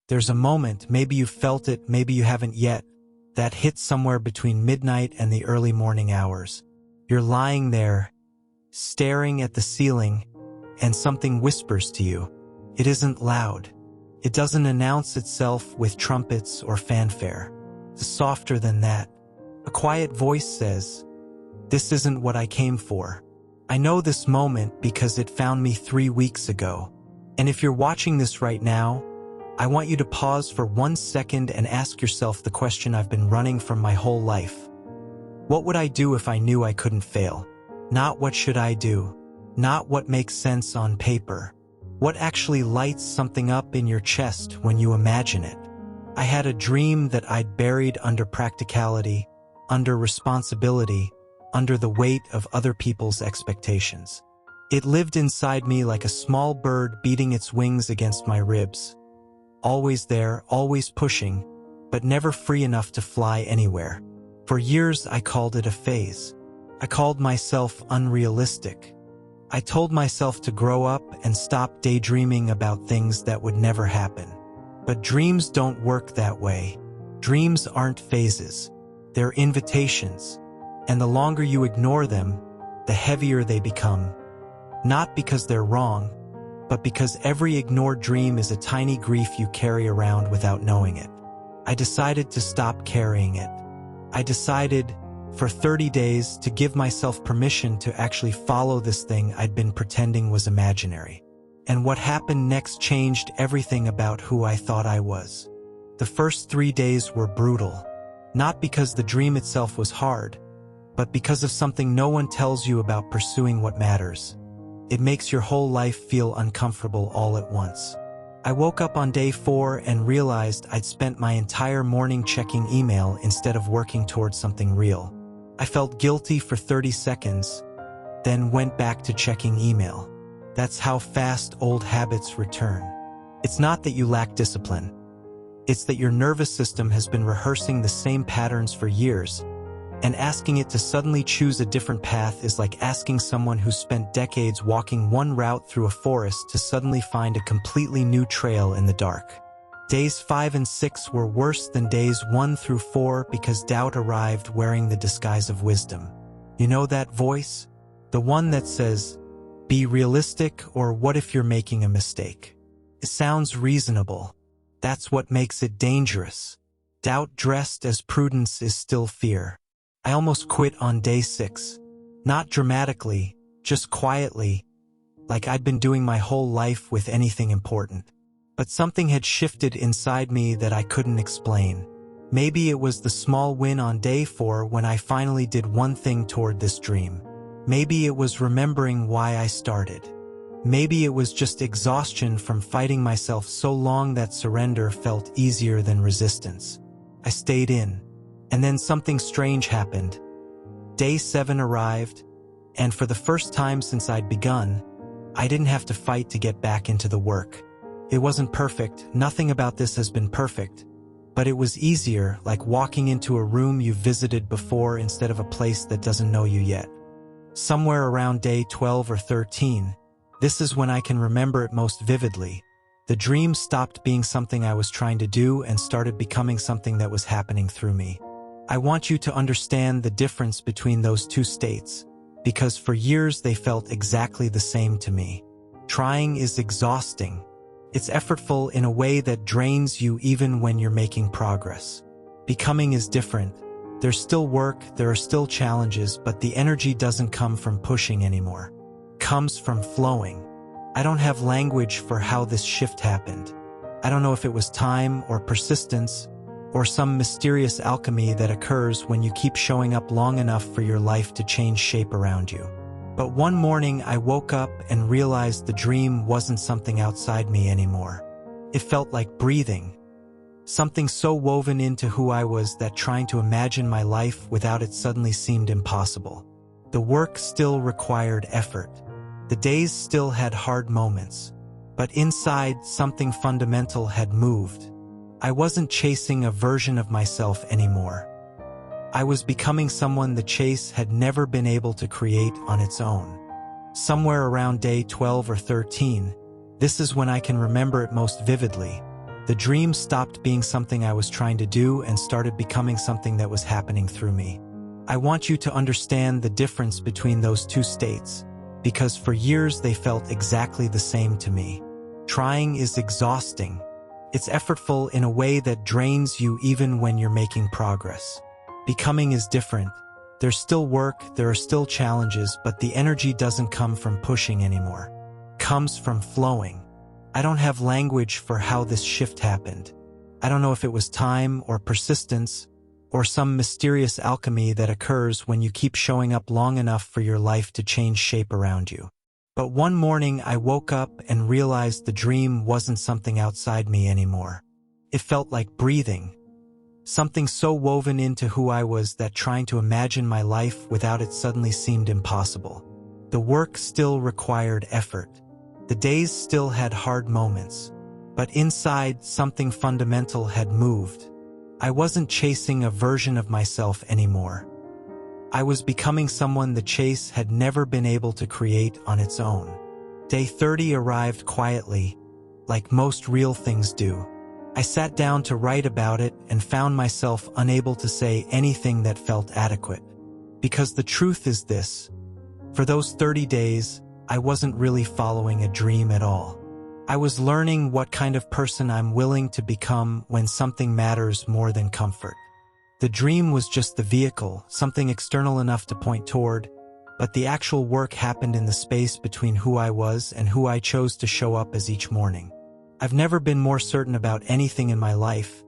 There's a moment, maybe you felt it, maybe you haven't yet, that hits somewhere between midnight and the early morning hours. You're lying there, staring at the ceiling, and something whispers to you. It isn't loud. It doesn't announce itself with trumpets or fanfare. It's softer than that. A quiet voice says, "This isn't what I came for." I know this moment because it found me 3 weeks ago. And if you're watching this right now, I want you to pause for 1 second and ask yourself the question I've been running from my whole life. What would I do if I knew I couldn't fail? Not what should I do? Not what makes sense on paper. What actually lights something up in your chest when you imagine it? I had a dream that I'd buried under practicality, under responsibility, under the weight of other people's expectations. It lived inside me like a small bird beating its wings against my ribs. Always there, always pushing, but never free enough to fly anywhere. For years I called it a phase. I called myself unrealistic. I told myself to grow up and stop daydreaming about things that would never happen. But dreams don't work that way. Dreams aren't phases. They're invitations. And the longer you ignore them, the heavier they become. Not because they're wrong, but because every ignored dream is a tiny grief you carry around without knowing it. I decided to stop carrying it. I decided, for 30 days, to give myself permission to actually follow this thing I'd been pretending was imaginary. And what happened next changed everything about who I thought I was. The first 3 days were brutal. Not because the dream itself was hard, but because of something no one tells you about pursuing what matters. It makes your whole life feel uncomfortable all at once. I woke up on day 4 and realized I'd spent my entire morning checking email instead of working towards something real. I felt guilty for 30 seconds, then went back to checking email. That's how fast old habits return. It's not that you lack discipline. It's that your nervous system has been rehearsing the same patterns for years, and asking it to suddenly choose a different path is like asking someone who spent decades walking one route through a forest to suddenly find a completely new trail in the dark. Days 5 and 6 were worse than days 1 through 4 because doubt arrived wearing the disguise of wisdom. You know that voice? The one that says, "Be realistic," or "What if you're making a mistake?" It sounds reasonable. That's what makes it dangerous. Doubt dressed as prudence is still fear. I almost quit on day 6. Not dramatically, just quietly, like I'd been doing my whole life with anything important. But something had shifted inside me that I couldn't explain. Maybe it was the small win on day 4 when I finally did one thing toward this dream. Maybe it was remembering why I started. Maybe it was just exhaustion from fighting myself so long that surrender felt easier than resistance. I stayed in. And then something strange happened. Day 7 arrived, and for the first time since I'd begun, I didn't have to fight to get back into the work. It wasn't perfect, nothing about this has been perfect, but it was easier, like walking into a room you've visited before instead of a place that doesn't know you yet. Somewhere around day 12 or 13, this is when I can remember it most vividly. The dream stopped being something I was trying to do and started becoming something that was happening through me. I want you to understand the difference between those two states, because for years they felt exactly the same to me. Trying is exhausting. It's effortful in a way that drains you even when you're making progress. Becoming is different. There's still work, there are still challenges, but the energy doesn't come from pushing anymore. It comes from flowing. I don't have language for how this shift happened. I don't know if it was time or persistence, or some mysterious alchemy that occurs when you keep showing up long enough for your life to change shape around you. But one morning I woke up and realized the dream wasn't something outside me anymore. It felt like breathing. Something so woven into who I was that trying to imagine my life without it suddenly seemed impossible. The work still required effort. The days still had hard moments. But inside, something fundamental had moved. I wasn't chasing a version of myself anymore. I was becoming someone the chase had never been able to create on its own. Somewhere around day 12 or 13, this is when I can remember it most vividly. The dream stopped being something I was trying to do and started becoming something that was happening through me. I want you to understand the difference between those two states, because for years they felt exactly the same to me. Trying is exhausting. It's effortful in a way that drains you even when you're making progress. Becoming is different. There's still work, there are still challenges, but the energy doesn't come from pushing anymore. It comes from flowing. I don't have language for how this shift happened. I don't know if it was time or persistence or some mysterious alchemy that occurs when you keep showing up long enough for your life to change shape around you. But one morning I woke up and realized the dream wasn't something outside me anymore. It felt like breathing. Something so woven into who I was that trying to imagine my life without it suddenly seemed impossible. The work still required effort. The days still had hard moments. But inside, something fundamental had moved. I wasn't chasing a version of myself anymore. I was becoming someone the chase had never been able to create on its own. Day 30 arrived quietly, like most real things do. I sat down to write about it and found myself unable to say anything that felt adequate. Because the truth is this: for those 30 days, I wasn't really following a dream at all. I was learning what kind of person I'm willing to become when something matters more than comfort. The dream was just the vehicle, something external enough to point toward, but the actual work happened in the space between who I was and who I chose to show up as each morning. I've never been more certain about anything in my life,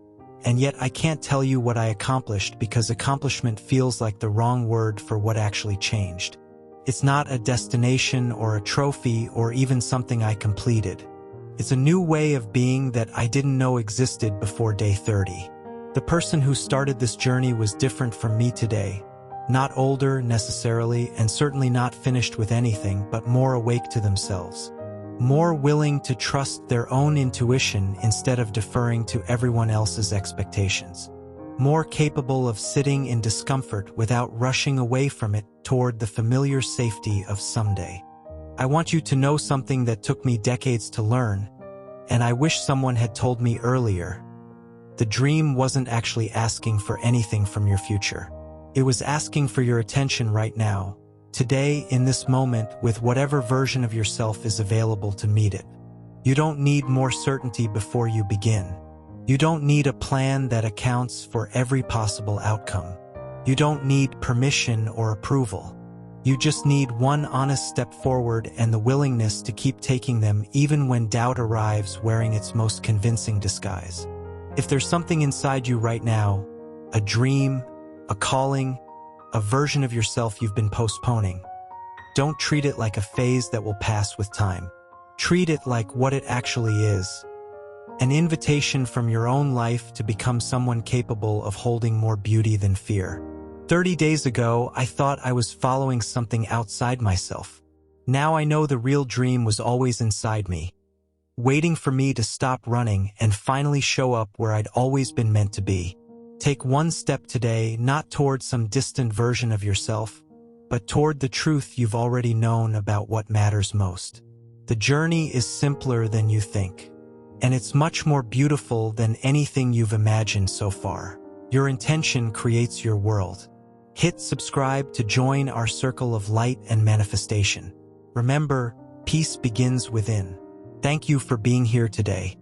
and yet I can't tell you what I accomplished because accomplishment feels like the wrong word for what actually changed. It's not a destination or a trophy or even something I completed. It's a new way of being that I didn't know existed before day 30. The person who started this journey was different from me today. Not older, necessarily, and certainly not finished with anything, but more awake to themselves. More willing to trust their own intuition instead of deferring to everyone else's expectations. More capable of sitting in discomfort without rushing away from it toward the familiar safety of someday. I want you to know something that took me decades to learn, and I wish someone had told me earlier. The dream wasn't actually asking for anything from your future. It was asking for your attention right now, today, in this moment, with whatever version of yourself is available to meet it. You don't need more certainty before you begin. You don't need a plan that accounts for every possible outcome. You don't need permission or approval. You just need one honest step forward and the willingness to keep taking them even when doubt arrives wearing its most convincing disguise. If there's something inside you right now, a dream, a calling, a version of yourself you've been postponing, don't treat it like a phase that will pass with time. Treat it like what it actually is. An invitation from your own life to become someone capable of holding more beauty than fear. 30 days ago, I thought I was following something outside myself. Now I know the real dream was always inside me, waiting for me to stop running and finally show up where I'd always been meant to be. Take one step today, not toward some distant version of yourself, but toward the truth you've already known about what matters most. The journey is simpler than you think, and it's much more beautiful than anything you've imagined so far. Your intention creates your world. Hit subscribe to join our circle of light and manifestation. Remember, peace begins within. Thank you for being here today.